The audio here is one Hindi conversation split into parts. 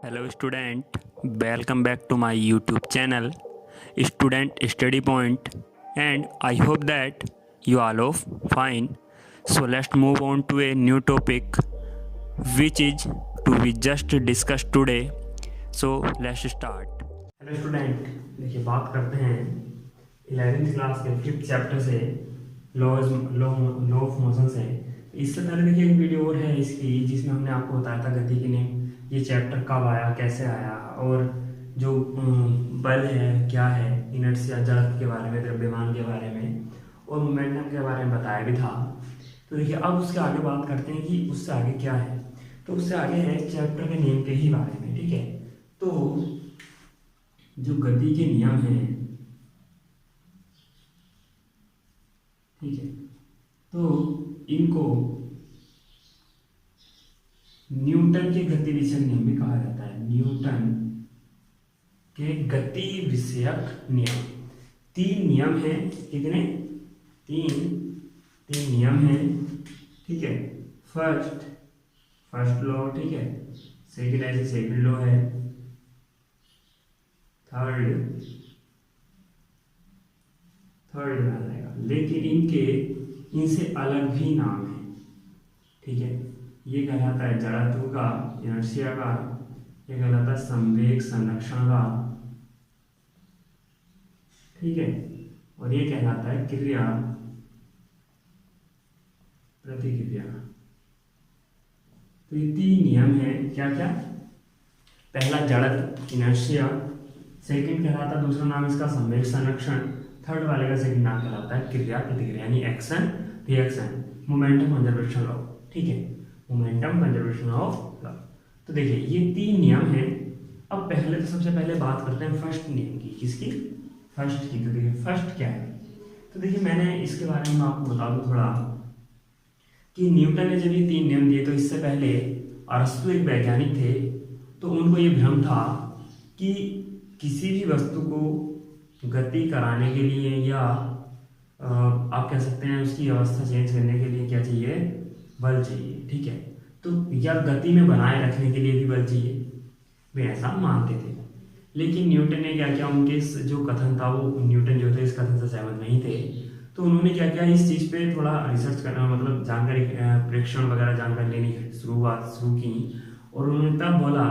Hello student, welcome back to my YouTube channel Student Study Point, and I hope that you all are fine. So let's move on to a new topic which is to be just discussed today. So let's start. Hello student, देखिए बात करते हैं 11th क्लास के 5th चैप्टर से लॉ ऑफ मोशन से। इससे पहले देखिए एक वीडियो और है इसकी जिसमें हमने आपको बताया था गति के नियम। ये चैप्टर कब आया, कैसे आया, और जो बल है क्या है, इनर्शिया जड़त्व के बारे में, द्रव्यमान के बारे में और मोमेंटम के बारे में बताया भी था। तो देखिए अब उसके आगे बात करते हैं कि उससे आगे क्या है। तो उससे आगे है चैप्टर के नियम के ही बारे में। ठीक है, तो जो गति के नियम हैं, ठीक है, तो इनको न्यूटन के गति विषयक नियम भी कहा जाता है। न्यूटन के गति विषयक नियम। 3 नियम हैं। कितने? 3 नियम हैं। ठीक है, फर्स्ट लॉ, ठीक है, सेकंड लॉ है, थर्ड रहेगा, लेकिन इनसे अलग भी नाम है। ठीक है, ये कहलाता है जड़त्व का, इनर्शिया का, ये कहलाता है संवेग संरक्षण का, ठीक है, और ये कहलाता है क्रिया प्रतिक्रिया। तो ये 3 नियम है। क्या क्या? पहला जड़त्व, इनर्शिया, सेकंड कहलाता है, दूसरा नाम इसका संवेग संरक्षण, थर्ड वाले का सेकंड नाम कहलाता है क्रिया प्रतिक्रिया, यानी action reaction, momentum conservation law. ठीक है, मोमेंटम कंजर्वेशन ऑफ लॉ। तो देखिए ये 3 नियम हैं। अब पहले तो सबसे पहले बात करते हैं फर्स्ट नियम की। किसकी? फर्स्ट की। तो देखिए फर्स्ट क्या है। तो देखिए मैंने इसके बारे में आपको बता दूं थोड़ा कि न्यूटन ने जब ये 3 नियम दिए तो इससे पहले अरस्तु एक वैज्ञानिक थे, तो उनको ये भ्रम था कि किसी भी वस्तु को गति कराने के लिए या आप कह सकते हैं उसकी अवस्था चेंज करने के लिए क्या चाहिए? बल चाहिए। ठीक है, तो या गति में बनाए रखने के लिए भी बल चाहिए, वे ऐसा मानते थे। लेकिन न्यूटन ने क्या किया, उनके इस जो कथन था, वो न्यूटन जो थे इस कथन से सहमत नहीं थे। तो उन्होंने क्या किया, इस चीज़ पे थोड़ा रिसर्च करना, मतलब जानकारी, प्रेक्षण वगैरह जानकारी लेनी शुरू की। और उन्होंने तब बोला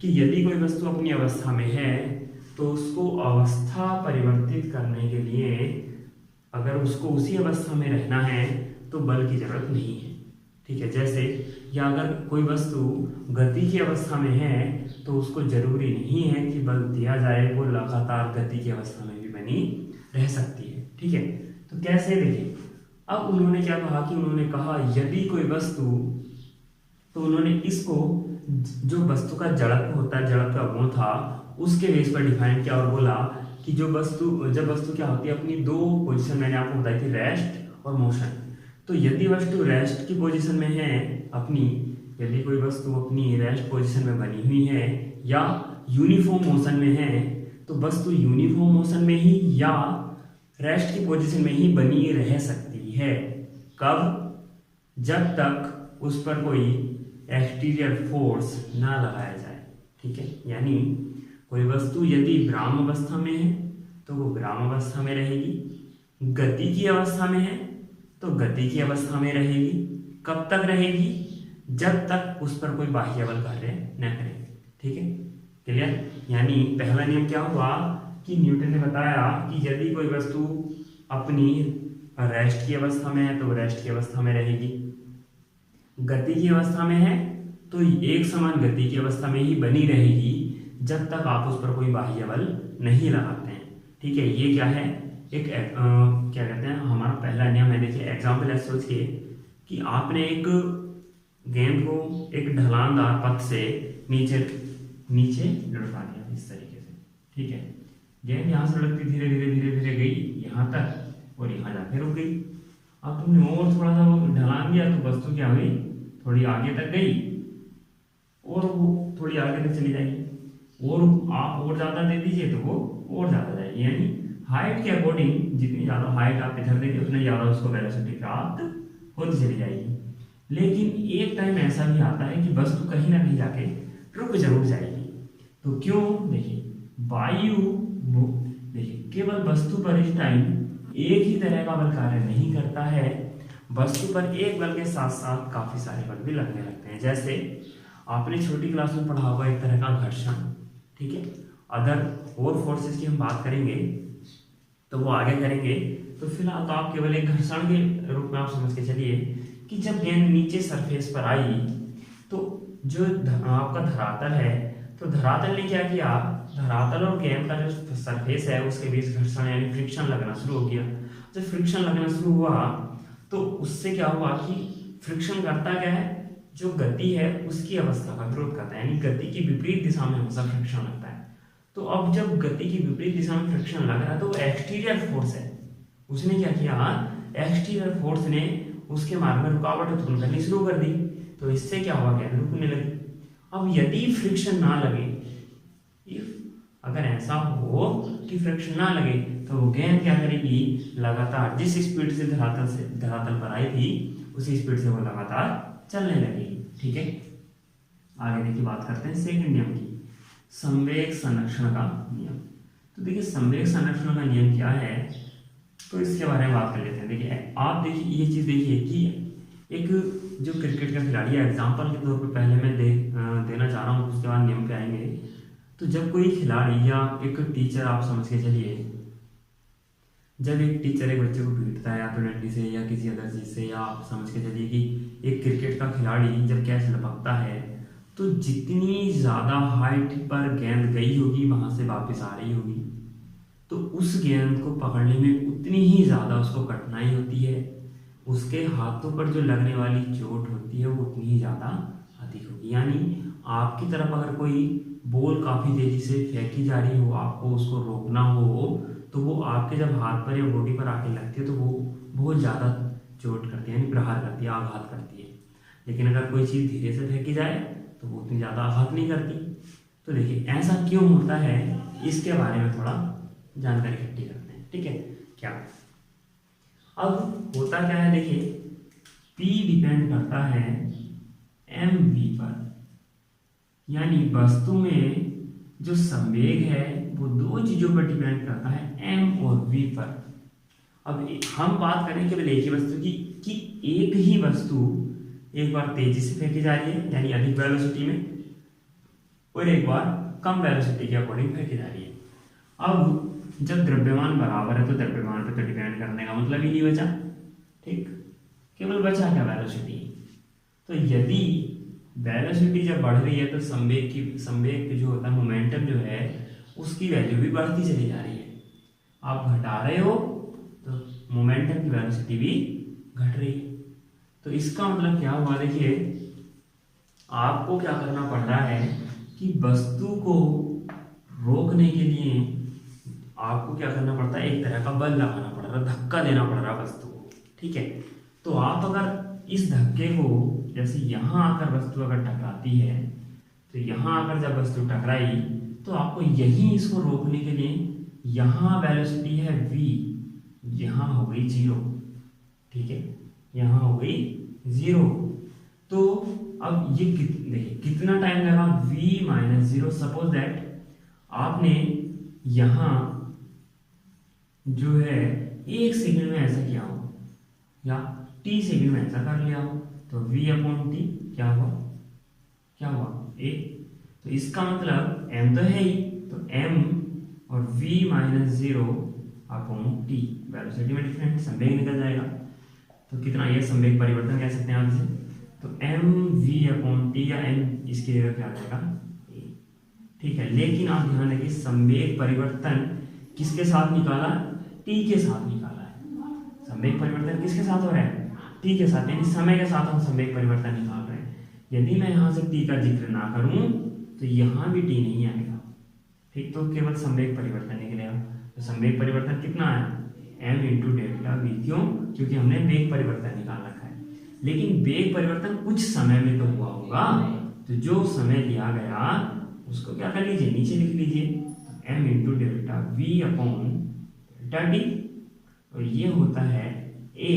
कि यदि कोई वस्तु अपनी अवस्था में है तो उसको अवस्था परिवर्तित करने के लिए, अगर उसको उसी अवस्था में रहना है तो बल की जरूरत नहीं है। ठीक है, जैसे या अगर कोई वस्तु गति की अवस्था में है तो उसको जरूरी नहीं है कि बल दिया जाए, वो लगातार गति की अवस्था में भी बनी रह सकती है। ठीक है, तो कैसे? देखिए अब उन्होंने क्या कहा कि उन्होंने कहा यदि कोई वस्तु, तो उन्होंने इसको जो वस्तु का जड़त्व होता है, जड़त्व का गुण था, उसके बेस पर डिफाइन किया और बोला कि जब वस्तु क्या होती है, अपनी 2 पोजीशन मैंने आपको बताई थी, रेस्ट और मोशन। तो यदि वस्तु रेस्ट की पोजीशन में है यदि कोई वस्तु अपनी रेस्ट पोजीशन में बनी हुई है या यूनिफॉर्म मोशन में है, तो वस्तु यूनिफॉर्म मोशन में ही या रेस्ट की पोजीशन में ही बनी रह सकती है। कब? जब तक उस पर कोई एक्सटीरियर फोर्स ना लगाया जाए। ठीक है, यानी कोई वस्तु यदि विराम अवस्था में है तो वो विराम अवस्था में रहेगी, गति की अवस्था में है तो गति की अवस्था में रहेगी। कब तक रहेगी? जब तक उस पर कोई बाह्य बल कार्य न करे। ठीक है, क्लियर? यानी पहला नियम क्या हुआ कि न्यूटन ने बताया कि यदि कोई वस्तु अपनी रेस्ट की अवस्था में है तो रेस्ट की अवस्था में रहेगी, गति की अवस्था में है तो एक समान गति की अवस्था में ही बनी रहेगी जब तक आप उस पर कोई बाह्य बल नहीं लगाते हैं। ठीक है, ये क्या है? एक क्या कहते हैं, हमारा पहला नियम है। देखिए एग्जाम्पल ऐसे सोचिए कि आपने एक गेंद को एक ढलानदार पथ से नीचे लुढ़का दिया इस तरीके से। ठीक है, गेंद यहाँ से लुढ़कती धीरे धीरे गई यहाँ तक और यहाँ जाके रुक गई। अब तुमने और थोड़ा सा वो ढलान दिया तो वस्तु क्या हुई, थोड़ी आगे तक गई और वो थोड़ी आगे तक चली जाएगी, और आप और ज़्यादा दे दीजिए तो वो और ज़्यादा जाएगी। यानी हाइट के अकॉर्डिंग जितनी ज़्यादा हाइट आप इधर देंगे उतनी ज़्यादा उसको वेलोसिटी प्राप्त होती चली जाएगी। लेकिन एक टाइम ऐसा भी आता है कि वस्तु कहीं ना कहीं जाके रुक जरूर जाएगी। तो क्यों, देखिए वायु, देखिए केवल वस्तु पर इस टाइम एक ही तरह का बल कार्य नहीं करता है, वस्तु पर एक बल के साथ साथ काफी सारे बल भी लगने लगते हैं। जैसे आपने छोटी क्लास में पढ़ा होगा एक तरह का घर्षण, ठीक है। अदर और फोर्सेस की हम बात करेंगे तो वो आगे करेंगे, तो फिलहाल तो आप केवल एक घर्षण के रूप में आप समझ के चलिए कि जब गेंद नीचे सरफेस पर आई तो जो आपका धरातल है, तो धरातल ने क्या किया, धरातल और गेंद का जो सरफेस है उसके बीच घर्षण यानी फ्रिक्शन लगना शुरू हो गया। जब फ्रिक्शन लगना शुरू हुआ तो उससे क्या हुआ कि फ्रिक्शन करता क्या है, जो गति है उसकी अवस्था का विरोध करता है, यानी गति की विपरीत दिशा में हमेशा फ्रिक्शन लगता है। तो अब जब गति की विपरीत दिशा में फ्रिक्शन लग रहा है तो एक्सटीरियर फोर्स है, उसने क्या किया, एक्सटीरियर फोर्स ने उसके मार्ग में रुकावट उत्पन्न करनी शुरू कर दी। तो इससे क्या हुआ, गेंद रुकने लगी। अब यदि फ्रिक्शन ना लगे, अगर ऐसा हो कि फ्रिक्शन ना लगे तो वो गेंद क्या करेगी, लगातार जिस स्पीड से धरातल पर आई थी उसी स्पीड से वो लगातार चलने लगेगी, ठीक है। आगे देखिए बात करते हैं सेकंड नियम की, संवेग संरक्षण का नियम। तो देखिए संवेग संरक्षण का नियम क्या है, तो इसके बारे में बात कर लेते हैं। देखिए आप देखिए ये चीज देखिए कि एक जो क्रिकेट का खिलाड़ी है, एग्जाम्पल के तौर पर पहले मैं देना चाह रहा हूँ, उसके बाद नियम पे आएंगे। तो जब कोई खिलाड़ी या एक टीचर, आप समझ के चलिए, जब एक टीचर एक बच्चे को पीटता है या तो डंडी से या किसी अदर चीज से, या आप समझ के चलिए कि एक क्रिकेट का खिलाड़ी जब कैच लपकता है तो जितनी ज्यादा हाइट पर गेंद गई होगी वहां से वापस आ रही होगी, तो उस गेंद को पकड़ने में उतनी ही ज्यादा उसको कठिनाई होती है, उसके हाथों पर जो लगने वाली चोट होती है वो उतनी ही ज्यादा अधिक होगी। यानी आपकी तरफ अगर कोई बॉल काफी तेजी से फेंकी जा रही हो, आपको उसको रोकना हो, तो वो आपके जब हाथ पर या बॉडी पर आके लगती है तो वो बहुत ज़्यादा चोट करती है, यानी प्रहार करती है, आघात करती है। लेकिन अगर कोई चीज़ धीरे से फेंकी जाए तो वो उतनी ज़्यादा आघात नहीं करती। तो देखिए ऐसा क्यों होता है, इसके बारे में थोड़ा जानकारी इकट्ठी करते हैं, ठीक है। क्या अब होता क्या है, देखिए P डिपेंड करता है mv पर, यानी वस्तु में जो संवेग है वो दो चीजों पर डिपेंड करता है, m और v पर। अब हम बात करें केवल एक ही वस्तु की कि एक ही वस्तु एक बार तेजी से फेंकी जा रही है यानी अधिक वेलोसिटी में, और एक बार कम वेलोसिटी के अकॉर्डिंग फेंकी जा रही है। अब जब द्रव्यमान बराबर है तो द्रव्यमान पर तो डिपेंड करने का मतलब ही नहीं बचा, ठीक, केवल बचा क्या, वेलोसिटी। तो यदि वेलोसिटी जब बढ़ रही है तो संवेग जो होता है, मोमेंटम जो है उसकी वैल्यू भी बढ़ती चली जा रही है। आप घटा रहे हो तो मोमेंटम की वेलोसिटी भी घट रही है। तो इसका मतलब क्या हुआ, देखिए आपको क्या करना पड़ रहा है कि वस्तु को रोकने के लिए आपको क्या करना पड़ता है, एक तरह का बल लगाना पड़ रहा है, धक्का देना पड़ रहा है वस्तु को, ठीक है। तो आप अगर इस धक्के को, जैसे यहाँ आकर वस्तु अगर टकराती है तो यहाँ आकर जब वस्तु टकराई तो आपको यहीं इसको रोकने के लिए, यहाँ वेलोसिटी है v, यहाँ हो गई 0, ठीक है, यहाँ हो गई 0। तो अब ये देखिए कितना टाइम लगा, v माइनस 0। सपोज दैट आपने यहाँ जो है 1 सेकंड में ऐसा किया हो या t सेकंड में ऐसा कर लिया हो, तो v अपॉन टी क्या हुआ, क्या हुआ, a। तो इसका मतलब m तो है ही, तो m और v minus 0 upon T, velocity में डिफरेंट संवेग निकल जाएगा। तो कितना, ये संवेग परिवर्तन कह सकते हैं आप इसे। तो m v अपॉन टी या m इसकी जगह क्या आ जाएगा, a, ठीक है। लेकिन आप ध्यान रखिए संवेग परिवर्तन किसके साथ निकाला, t के साथ निकाला है। संवेग परिवर्तन किसके साथ हो रहा है, t के साथ, यानी समय के साथ हम संवेग परिवर्तन निकाल रहे हैं। यदि मैं यहाँ से t का जिक्र ना करूं तो यहाँ भी t नहीं आएगा, ठीक, तो केवल संवेग परिवर्तन निकलेगा। तो संवेग परिवर्तन कितना है, m इंटू डेल्टा v, क्यों, क्योंकि हमने वेग परिवर्तन निकाल रखा है। लेकिन वेग परिवर्तन कुछ समय में तो हुआ होगा, तो जो समय लिया गया उसको क्या कर लीजिए, नीचे लिख लीजिए, m into delta v upon delta T, और ये होता है a।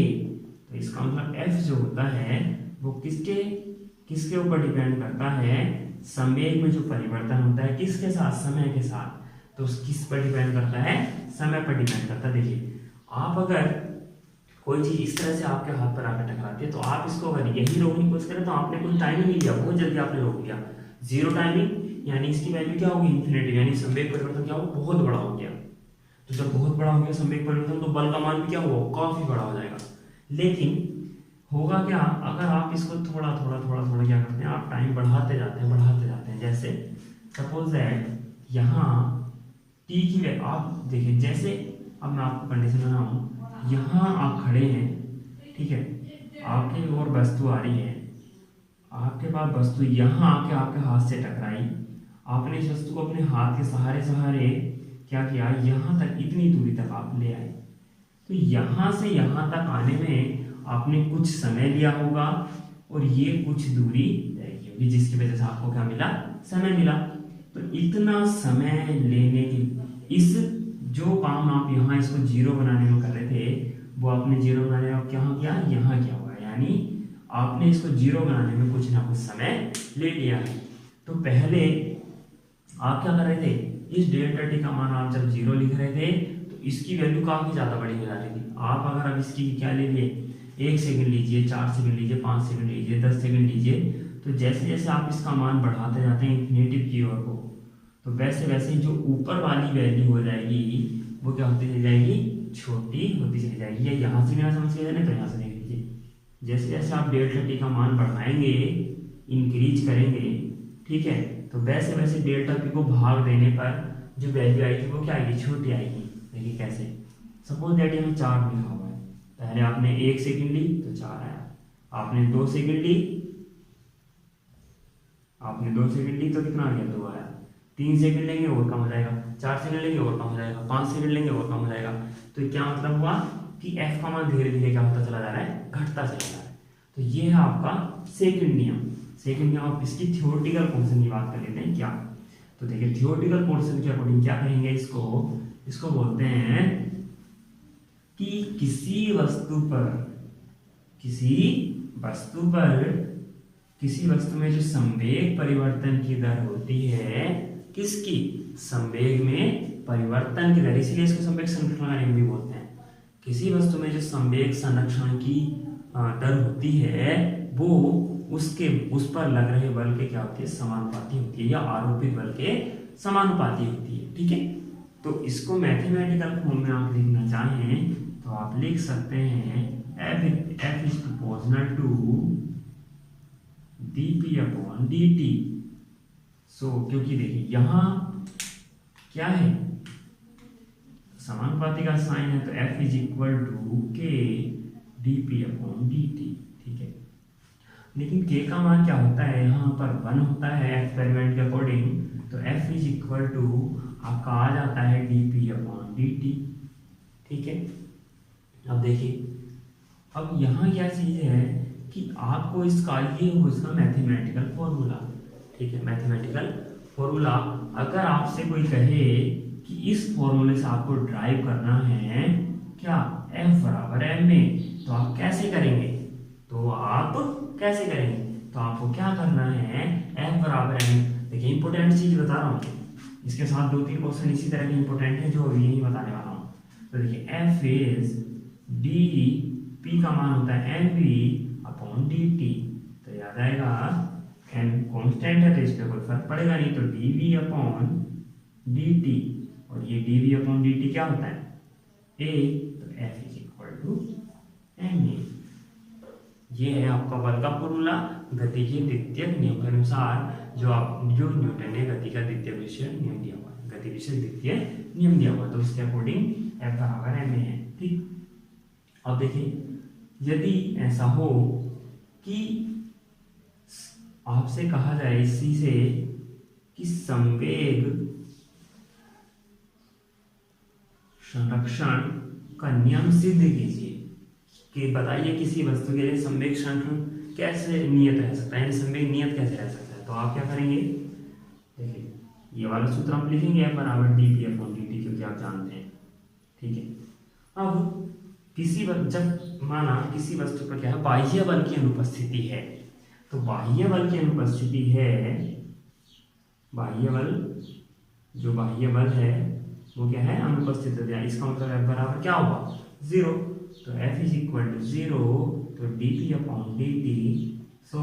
तो इसका मतलब f जो होता है वो किसके ऊपर डिपेंड करता है, संवेग में जो परिवर्तन होता है किसके साथ, समय के साथ, तो किस पर डिपेंड करता है, समय पर डिपेंड करता है। देखिए आप अगर कोई चीज इस तरह से आपके हाथ पर आकर टकराती है तो आप इसको अगर यही रोकने की कोशिश करें तो आपने कोई टाइम ही नहीं लिया, बहुत जल्दी आपने रोक दिया, जीरो टाइमिंग, यानी इसकी वैल्यू क्या होगी, इन्फिनिटी, यानी संवेग परिवर्तन क्या होगा, बहुत बड़ा हो गया। तो जब बहुत बड़ा हो गया संवेग परिवर्तन तो बल का मान भी क्या होगा, काफी बड़ा हो जाएगा। लेकिन होगा क्या, अगर आप इसको थोड़ा थोड़ा थोड़ा थोड़ा क्या करते हैं, आप टाइम बढ़ाते जाते हैं बढ़ाते जाते हैं। जैसे सपोज दैट यहाँ टी की वैल्यू आप देखिए, जैसे अब मैं आपको कंडीशन बना हूँ, यहाँ आप खड़े हैं, ठीक है, आपके और वस्तु आ रही है, आपके पास वस्तु यहाँ आके आपके हाथ से टकराई, आपने इस वस्तु को अपने हाथ के सहारे सहारे क्या किया, यहाँ तक इतनी दूरी तक आप ले आए। तो यहाँ से यहाँ तक आने में आपने कुछ समय लिया होगा और ये कुछ दूरी तय की होगी, जिसकी वजह से आपको क्या मिला, समय मिला। तो इतना समय लेने की इस जो काम आप यहाँ इसको जीरो बनाने में कर रहे थे वो आपने जीरो बनाने में क्या किया, यहाँ क्या हुआ, यानी आपने इसको जीरो बनाने में कुछ ना कुछ समय ले लिया है। तो पहले आप क्या कर रहे थे, इस डेल्टा टी का मान आप जब जीरो लिख रहे थे तो इसकी वैल्यू काफी ज्यादा बड़ी हो जाती थी। आप अगर अब इसकी क्या ले लिए, 1 सेकंड लीजिए, 4 सेकंड लीजिए, 5 सेकंड लीजिए, 10 सेकंड लीजिए, तो जैसे जैसे आप इसका मान बढ़ाते जाते हैं इन्फिनिटिव की ओर को, तो वैसे वैसे जो ऊपर वाली वैल्यू हो जाएगी वो क्या होती चली जाएगी, छोटी होती चली जाएगी। या यहाँ से भी समझ के जाने तो यहाँ से देख लीजिए, जैसे जैसे आप डेल्टा टी का मान बढ़ाएंगे, इंक्रीज करेंगे, ठीक है, तो वैसे वैसे डेल्टा पी को भाग देने पर जो वैल्यू आएगी वो क्या आएगी, छोटी आएगी। देखिए कैसे, सपोज दैट यहाँ 4 लिखा हुआ है, पहले आपने 1 सेकंड ली तो 4 आया, आपने 2 सेकंड ली, आपने 2 सेकंड ली तो कितना आ गया, 2 आया, 3 सेकंड लेंगे और कम हो जाएगा, 4 सेकंड लेंगे और कम हो जाएगा, 5 सेकंड लेंगे और कम हो जाएगा। तो क्या मतलब हुआ कि एफ का मान धीरे धीरे क्या होता चला जा रहा है, घटता चला जा रहा है। तो ये है आपका सेकंड नियम। सेकंड नियम, आप इसकी थ्योरेटिकल पोर्शन की बात कर लेते हैं क्या। तो देखिए थ्योरेटिकल पोर्शन के अकॉर्डिंग क्या कहेंगे इसको बोलते हैं कि किसी वस्तु में जो संवेग परिवर्तन की दर होती है, किसकी, संवेग में परिवर्तन की दर, इसीलिए इसको संवेग संरक्षण का नियम भी बोलते हैं। किसी वस्तु में जो संवेग संरक्षण की दर होती है वो उस पर लग रहे बल के क्या होती है, समानुपाती होती है, या आरोपित बल के समानुपाती होती है, ठीक है। तो इसको मैथमेटिकल फॉर्म में आप लिखना चाहें तो आप लिख सकते हैं F is proportional to dP upon dt। So क्योंकि देखिए यहाँ क्या है, समानुपाती का साइन है, तो F is equal to K dP upon dt, ठीक है। लेकिन K का मान क्या होता है, यहाँ पर 1 होता है एक्सपेरिमेंट के अकॉर्डिंग, तो F इज इक्वल टू आपका आ जाता है dP अपॉन dt, ठीक है। अब देखिए, अब यहाँ क्या चीज है कि आपको इसका मैथमेटिकल फॉर्मूला, ठीक है, मैथमेटिकल फॉर्मूला अगर आपसे कोई कहे कि इस फॉर्मूले से आपको ड्राइव करना है क्या, F बराबर m में, तो आप कैसे करेंगे, तो आपको क्या करना है, F बराबर m। देखिए इंपोर्टेंट चीज बता रहा हूँ, इसके साथ 2-3 क्वेश्चन इसी तरह के इंपोर्टेंट है जो अभी यही बताने वाला हूँ। तो देखिए F इज dP का मान होता है mv अपॉन dt, तो याद आएगा m कांस्टेंट है तो इस पर कोई फर्क पड़ेगा नहीं, तो dv अपॉन dt, और ये dv अपॉन dt क्या होता है, a, तो F is equal to ma। ये है आपका बल का फॉर्मूला गति के द्वितीय नियम के अनुसार, जो न्यूटन ने गति का द्वितीय विषय नियम दिया हुआ है, गति विषय द्वितीय नियम दिया हुआ है, तो उसके अकॉर्डिंग F बराबर ma है, ठीक। अब देखिए यदि ऐसा हो कि आपसे कहा जाए इसी से कि संवेग संरक्षण का नियम सिद्ध कीजिए, कि बताइए किसी वस्तु के लिए संवेग संरक्षण कैसे नियत रह सकता है, संवेग नियत कैसे रह सकता है। तो आप क्या करेंगे, देखिए ये वाला सूत्र हम लिखेंगे F बराबर dP अपॉन dt, क्योंकि आप जानते हैं, ठीक है। अब जब माना किसी वस्तु पर क्या है, बाह्य बल की अनुपस्थिति है, तो बाह्य बल की अनुपस्थिति है बाह्य बल, जो बाह्य बल है वो क्या है, अनुपस्थित है, इसका मतलब F बराबर क्या होगा, 0। तो F इज इक्वल टू 0, तो dp upon dt, so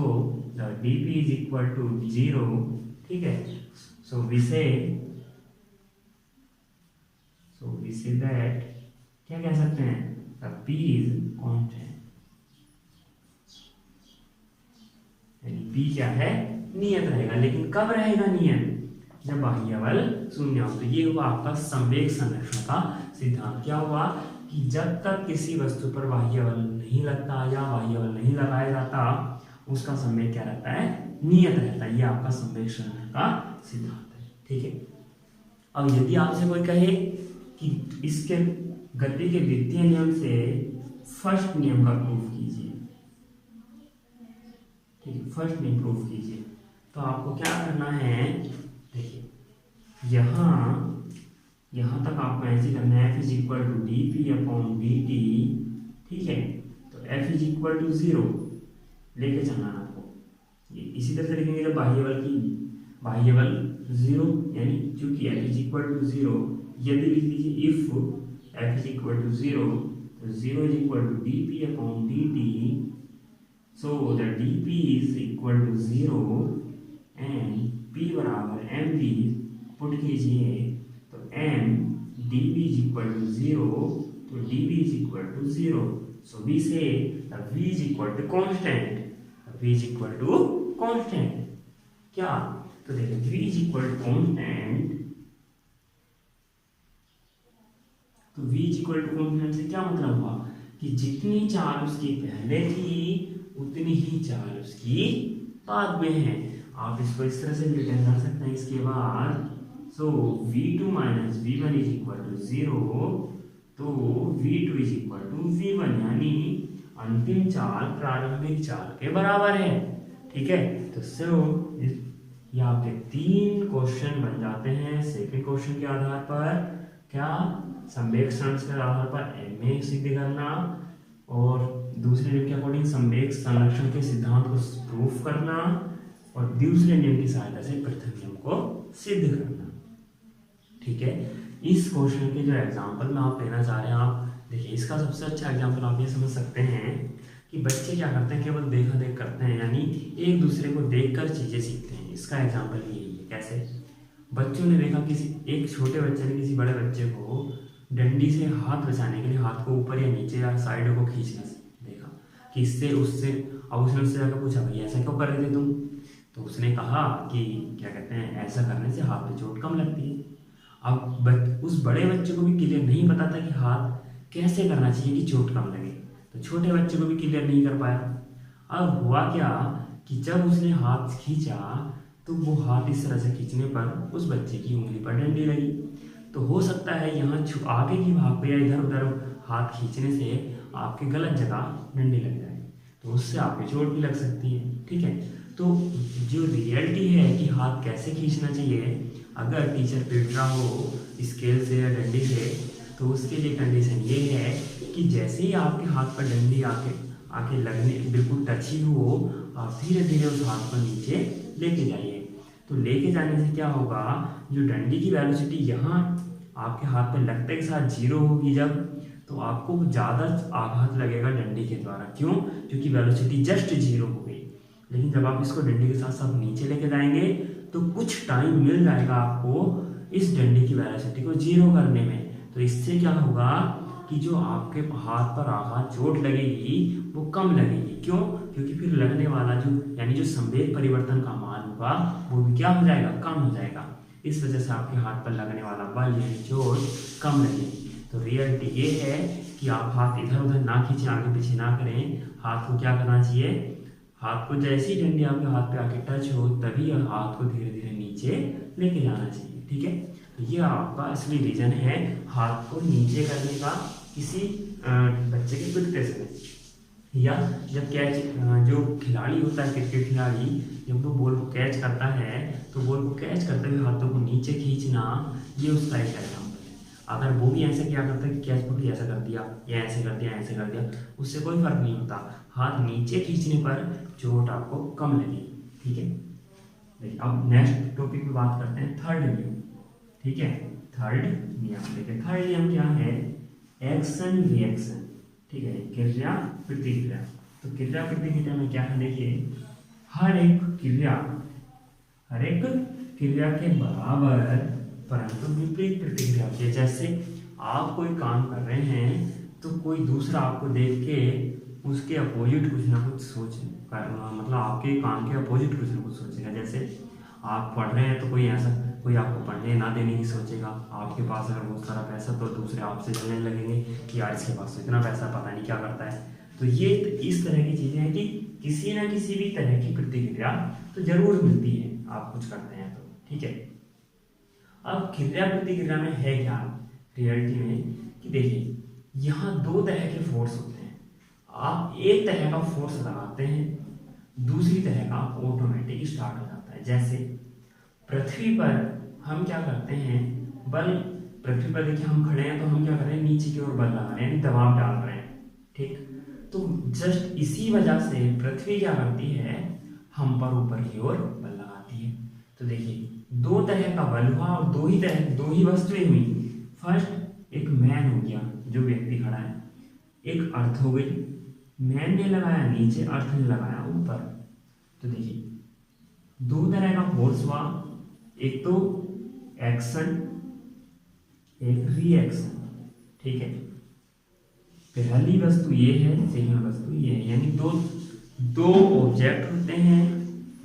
the dp is equal to 0, ठीक है। सो वी से दैट क्या कह सकते हैं, द p इज कांस्टेंट, यानी p क्या है, नियत रहेगा। लेकिन कब रहेगा नियत, जब बाह्य बल शून्य हो। तो ये हुआ आपका संवेग संरक्षण का सिद्धांत। क्या हुआ कि जब तक किसी वस्तु पर बाह्य बल नहीं लगता या बाह्य बल नहीं लगाया जाता, उसका संवेग क्या रहता है, नियत रहता है। ये आपका संवेग संरक्षण का सिद्धांत है, ठीक है। अब यदि आपसे कोई कहे कि इसके गति के द्वितीय नियम से फर्स्ट नियम का प्रूफ कीजिए, ठीक है, फर्स्ट नियम प्रूफ कीजिए, तो आपको क्या करना है, देखिए यहाँ तक आपको ऐसे करना है, F is equal to D P upon D T, ठीक है। तो F इज इक्वल टू 0 लेके चलना है आपको। ये इसी तरह से लिखेंगे जब बाह्य बल 0, यानी चूंकि F इज इक्वल टू 0, यदि लिख लीजिए if F is equal to 0, तो 0 is equal to D P upon D T, so the D P is equal to 0 and P बराबर एम वी पुट कीजिए, तो m dv is equal to 0, तो dv is equal to 0, so we say the v is equal to constant, v is equal to constant, क्या, तो देखिए v is equal to constant, तो v is equal to constant से क्या मतलब हुआ कि जितनी चाल उसकी पहले थी उतनी ही चाल उसकी बाद में है। आप इसको इस तरह से भी रिटर्न कर सकते हैं इसके बाद, so v2 minus v1 is equal to 0, तो v2 is equal to v1, यानी अंतिम चाल प्रारंभिक चाल के बराबर है, ठीक है। तो ये आपके 3 क्वेश्चन बन जाते हैं। सेकंड क्वेश्चन के आधार पर क्या, संवेग संरक्षण के आधार पर ma सिद्ध करना, और दूसरे नियम के अकॉर्डिंग संवेग संरक्षण के सिद्धांत को प्रूफ करना, और दूसरे नियम की सहायता से प्रथम नियम को सिद्ध करना, ठीक है। इस क्वेश्चन के जो एग्जाम्पल में आप लेना चाह रहे हैं, आप देखिए इसका सबसे अच्छा एग्जाम्पल आप ये समझ सकते हैं कि बच्चे क्या करते हैं, केवल देखा देख करते हैं, यानी एक दूसरे को देखकर चीजें सीखते हैं। इसका एग्जाम्पल यही है। कैसे, बच्चों ने देखा एक छोटे बच्चे ने किसी बड़े बच्चे को डंडी से हाथ बचाने के लिए हाथ को ऊपर या नीचे या साइडों को खींचना देखा कि इससे उससे, अब उसने उससे जाकर पूछा भाई ऐसा क्यों कर रहे थे तुम, तो उसने कहा कि क्या कहते हैं, ऐसा करने से हाथ पे चोट कम लगती है। अब उस बड़े बच्चे को भी क्लियर नहीं पता था कि हाथ कैसे करना चाहिए कि चोट कम लगे, तो छोटे बच्चे को भी क्लियर नहीं कर पाया। अब हुआ क्या कि जब उसने हाथ खींचा तो वो हाथ इस तरह से खींचने पर उस बच्चे की उंगली पर डंडी लगी। तो हो सकता है यहाँ आगे की भाग पे या इधर उधर हाथ खींचने से आपके गलत जगह डंडी लग जाए, तो उससे आपकी चोट भी लग सकती है, ठीक है। तो जो रियलिटी है कि हाथ कैसे खींचना चाहिए, अगर टीचर पीट रहा हो स्केल से या डंडी से, तो उसके लिए कंडीशन ये है कि जैसे ही आपके हाथ पर डंडी आके लगने बिल्कुल टच ही हो, आप धीरे धीरे उस हाथ को नीचे लेके जाइए। तो लेके जाने से क्या होगा, जो डंडी की वेलोसिटी यहाँ आपके हाथ पे लगते के साथ 0 होगी जब, तो आपको ज़्यादा आघात लगेगा डंडी के द्वारा। क्यों? क्योंकि वेलोसिटी जस्ट 0 हो गई। लेकिन जब आप इसको डंडी के साथ साथ नीचे लेके जाएंगे तो कुछ टाइम मिल जाएगा आपको इस डंडी की वेलोसिटी को 0 करने में। तो इससे क्या होगा कि जो आपके हाथ पर आघात चोट लगेगी वो कम लगेगी। क्यों? क्योंकि फिर लगने वाला यानी जो संवेग परिवर्तन का मान होगा वो भी क्या हो जाएगा, कम हो जाएगा। इस वजह से आपके हाथ पर लगने वाला बल यानी चोट कम लगेगी। तो रियलिटी ये है कि आप हाथ इधर उधर ना खींचें, आगे पीछे ना करें। हाथ को क्या करना चाहिए, हाथ को जैसे ही डंडी आपके हाथ पे आके टच हो तभी हाथ को धीरे धीरे नीचे लेके जाना चाहिए, ठीक है। तो ये आपका असली रीजन है हाथ को नीचे करने का किसी बच्चे के पीटते समय, या जब कैच जो खिलाड़ी होता है क्रिकेट खिलाड़ी, जब वो बॉल को कैच करता है तो बॉल को कैच करते हुए हाथों को नीचे खींचना, ये उसका एक एग्जाम्पल है। अगर वो भी ऐसे क्या करता है कि कैच पकड़ी ऐसा कर दिया या ऐसे कर दिया ऐसे कर दिया, उससे कोई फर्क नहीं होता। हाथ नीचे खींचने पर चोट आपको कम लगेगी, ठीक है। अब नेक्स्ट टॉपिक पे बात करते हैं थर्ड नियम। ठीक है, थर्ड नियम देखिए, थर्ड नियम क्या है, एक्शन रिएक्शन। ठीक है, क्रिया प्रतिक्रिया। तो क्रिया प्रतिक्रिया में क्या है, देखिए हर एक क्रिया के बराबर परंतु विपरीत प्रतिक्रिया होती है। जैसे आप कोई काम कर रहे हैं तो कोई दूसरा आपको देख के उसके अपोजिट कुछ ना कुछ सोच मतलब आपके काम के अपोजिट कुछ ना कुछ सोचेगा। जैसे आप पढ़ रहे हैं तो कोई आपको पढ़ने ना देने की सोचेगा। आपके पास अगर बहुत सारा पैसा तो दूसरे आपसे जलने लगेंगे कि यार इसके पास इतना पैसा, पता नहीं क्या करता है। तो ये इस तरह की चीजें हैं कि किसी ना किसी भी तरह की प्रतिक्रिया तो जरूर मिलती है आप कुछ करते हैं तो। ठीक है, अब क्रिया प्रतिक्रिया में है क्या रियलिटी में कि देखिए यहाँ दो तरह के फोर्स होते हैं। आप एक तरह का फोर्स लगाते हैं, दूसरी तरह का ऑटोमेटिक स्टार्ट हो जाता है। जैसे पृथ्वी पर हम क्या करते हैं, बल पृथ्वी पर देखिए हम खड़े हैं तो हम क्या कर रहे हैं, नीचे की ओर बल लगा रहे हैं, दबाव डाल रहे हैं। ठीक, तो जस्ट इसी वजह से पृथ्वी क्या करती है, हम पर ऊपर की ओर बल लगाती है। तो देखिए दो तरह का बल हुआ और दो ही वस्तुएं हुई। फर्स्ट एक मैन हो गया जो व्यक्ति खड़ा है, एक अर्थ हो गई, मैन ने लगाया नीचे, अर्थ ने लगाया ऊपर। तो देखिए दो तरह का फोर्स हुआ, एक तो एक्शन एक रिएक्शन। ठीक है, पहली वस्तु ये है, सेकंड वस्तु ये है, यानी दो ऑब्जेक्ट होते हैं,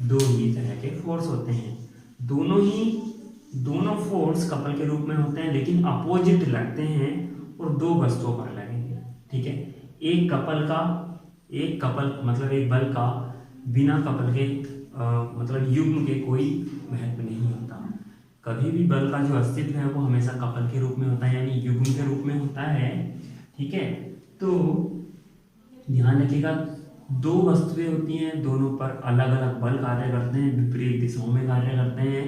दो ही तरह के फोर्स होते हैं। दोनों फोर्स कपल के रूप में होते हैं लेकिन अपोजिट लगते हैं और दो वस्तुओं पर लगेंगे। ठीक है, एक कपल मतलब एक बल का बिना कपल के मतलब युग्म के कोई महत्व नहीं होता। कभी भी बल का जो अस्तित्व है वो हमेशा कपल के रूप में होता है, यानी युग्म के रूप में होता है। ठीक है, तो ध्यान रखिएगा दो वस्तुएं होती हैं, दोनों पर अलग अलग बल कार्य करते हैं, विपरीत दिशाओं में कार्य करते हैं,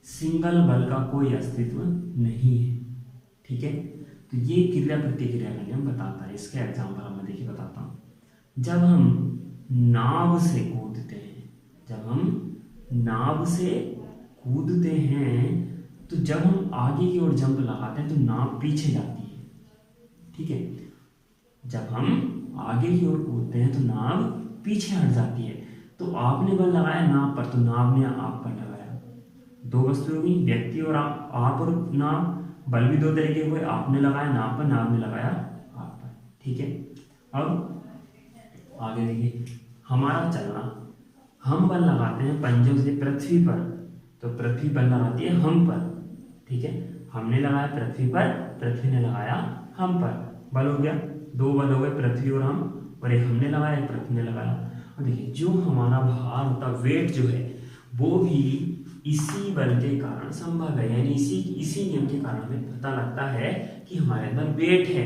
सिंगल बल का कोई अस्तित्व नहीं है। ठीक है, तो ये क्रिया प्रतिक्रिया का नियम बताता है। इसके एग्जाम्पल मैं देखिए बताता हूँ। जब हम नाव से कूदते हैं तो जब हम आगे की ओर जंप लगाते हैं तो नाव पीछे जाती है। ठीक है, जब हम आगे की ओर कूदते हैं तो नाव पीछे हट जाती है। तो आपने बल लगाया नाव पर, तो नाव ने आप पर लगाया। दो वस्तुएं हुई, व्यक्ति और आप और नाव। बल भी दो तरीके हुए, आपने लगाया नाव पर, नाव ने लगाया आप पर। ठीक है, अब आगे देखिए हमारा चलना, हम बल लगाते हैं पंजों से पृथ्वी पर, तो पृथ्वी बल लगाती है हम पर। ठीक है, हमने लगाया पृथ्वी पर, पृथ्वी ने लगाया हम पर, बल हो गया, दो बल हो गए, पृथ्वी और हम, और एक हमने लगाया एक पृथ्वी ने लगाया। और देखिए जो हमारा भार होता, वेट जो है वो भी इसी बल के कारण संभव है, यानी इसी नियम के कारण हमें पता लगता है कि हमारे अंदर वेट है।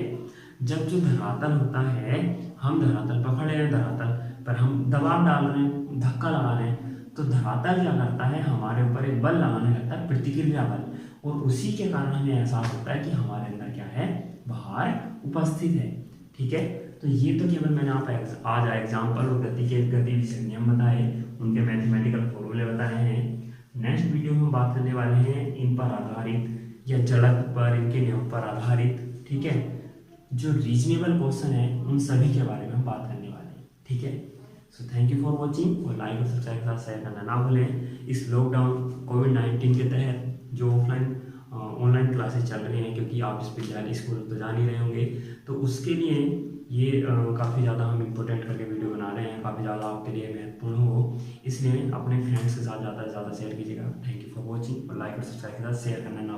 जब जो धरातल होता है, हम धरातल पर खड़े हैं, धरातल पर हम दबाव डाल रहे हैं, धक्का लगा रहे हैं, तो धरातल क्या करता है, हमारे ऊपर एक बल लगाने लगता है, प्रतिक्रिया बल, और उसी के कारण हमें एहसास होता है कि हमारे अंदर क्या है, भार उपस्थित है। ठीक है, तो ये तो केवल मैंने आप आज एग्जाम्पल और गति विषय नियम बताए, उनके मैथमेटिकल फॉर्मूले बताए हैं। नेक्स्ट वीडियो में बात करने वाले हैं इन पर आधारित या जड़त्व पर, इनके नियम पर आधारित, ठीक है, जो रीजनेबल क्वेश्चन है उन सभी के बारे में हम बात करने वाले हैं। ठीक है, so thank you for watching, और लाइक और सब्सक्राइब के साथ शेयर करना ना भूलें। इस लॉकडाउन कोविड-19 के तहत जो ऑनलाइन क्लासेस चल रही हैं, क्योंकि आप स्पेशली स्कूल तो जा नहीं रहे होंगे, तो उसके लिए ये काफ़ी ज़्यादा हम इम्पोर्टेंट करके वीडियो बना रहे हैं, काफ़ी ज़्यादा आपके लिए महत्वपूर्ण हो, इसलिए अपने फ्रेंड्स के साथ ज़्यादा से ज़्यादा शेयर कीजिएगा। थैंक यू फॉर वॉचिंग, और लाइक और सब्सक्राइब के साथ शेयर करना ना